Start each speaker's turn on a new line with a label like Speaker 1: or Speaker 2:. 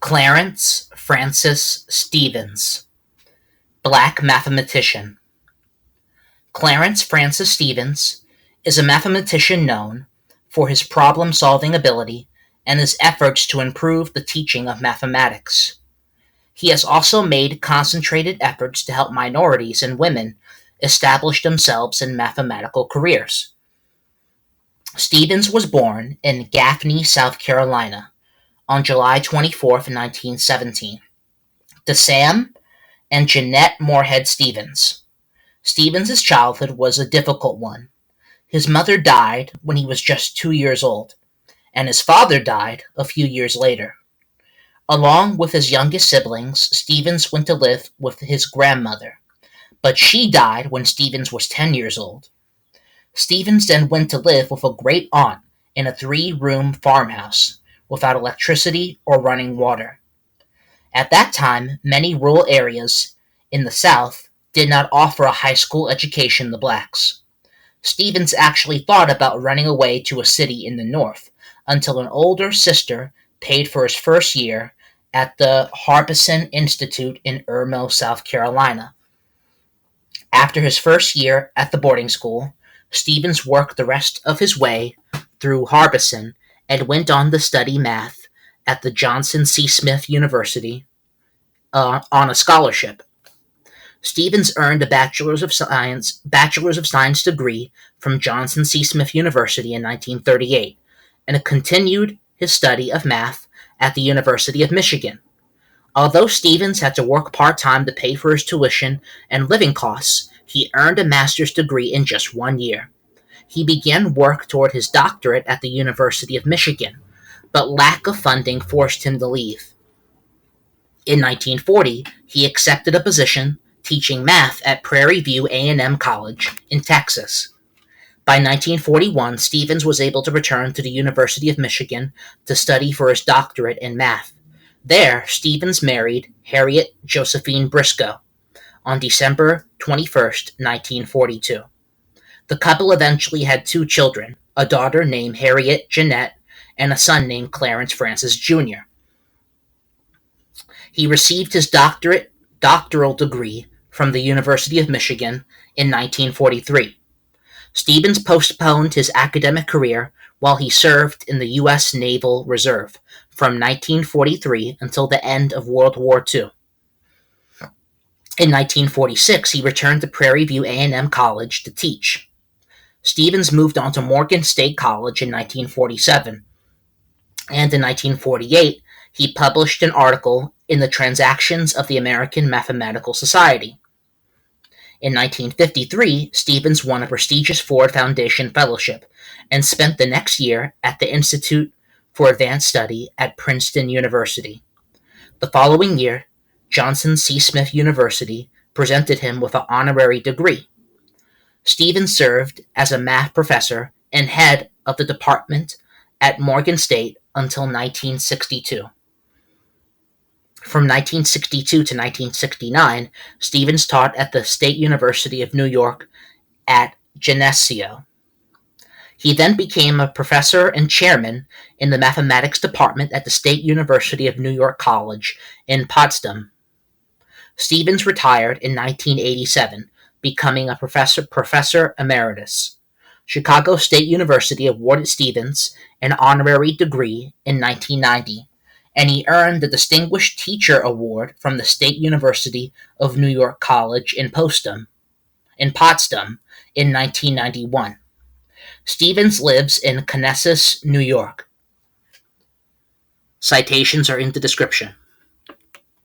Speaker 1: Clarence Francis Stevens, Black mathematician. Clarence Francis Stevens is a mathematician known for his problem-solving ability and his efforts to improve the teaching of mathematics. He has also made concentrated efforts to help minorities and women establish themselves in mathematical careers. Stevens was born in Gaffney, South Carolina, on July 24, 1917, to Sam and Jeanette Moorhead Stevens. Stevens' childhood was a difficult one. His mother died when he was just 2 years old, and his father died a few years later. Along with his youngest siblings, Stevens went to live with his grandmother, but she died when Stevens was 10 years old. Stevens then went to live with a great aunt in a 3-room farmhouse without electricity or running water. At that time, many rural areas in the South did not offer a high school education to blacks. Stevens actually thought about running away to a city in the North until an older sister paid for his first year at the Harbison Institute in Irmo, South Carolina. After his first year at the boarding school, Stevens worked the rest of his way through Harbison and went on to study math at the Johnson C. Smith University on a scholarship. Stevens earned a Bachelor's of Science degree from Johnson C. Smith University in 1938 and continued his study of math at the University of Michigan. Although Stevens had to work part-time to pay for his tuition and living costs, he earned a master's degree in just 1 year. He began work toward his doctorate at the University of Michigan, but lack of funding forced him to leave. In 1940, he accepted a position teaching math at Prairie View A&M College in Texas. By 1941, Stevens was able to return to the University of Michigan to study for his doctorate in math. There, Stevens married Harriet Josephine Briscoe on December 21, 1942. The couple eventually had 2 children, a daughter named Harriet Jeanette and a son named Clarence Francis Jr. He received his doctoral degree from the University of Michigan in 1943. Stevens postponed his academic career while he served in the U.S. Naval Reserve from 1943 until the end of World War II. In 1946, he returned to Prairie View A&M College to teach. Stevens moved on to Morgan State College in 1947, and in 1948, he published an article in the Transactions of the American Mathematical Society. In 1953, Stevens won a prestigious Ford Foundation Fellowship and spent the next year at the Institute for Advanced Study at Princeton University. The following year, Johnson C. Smith University presented him with an honorary degree. Stevens served as a math professor and head of the department at Morgan State until 1962. From 1962 to 1969, Stevens taught at the State University of New York at Geneseo. He then became a professor and chairman in the mathematics department at the State University of New York College in Potsdam. Stevens retired in 1987, becoming a professor emeritus. Chicago State University awarded Stevens an honorary degree in 1990, and he earned the Distinguished Teacher Award from the State University of New York College in Potsdam in 1991. Stevens lives in Conesus, New York. Citations are in the description.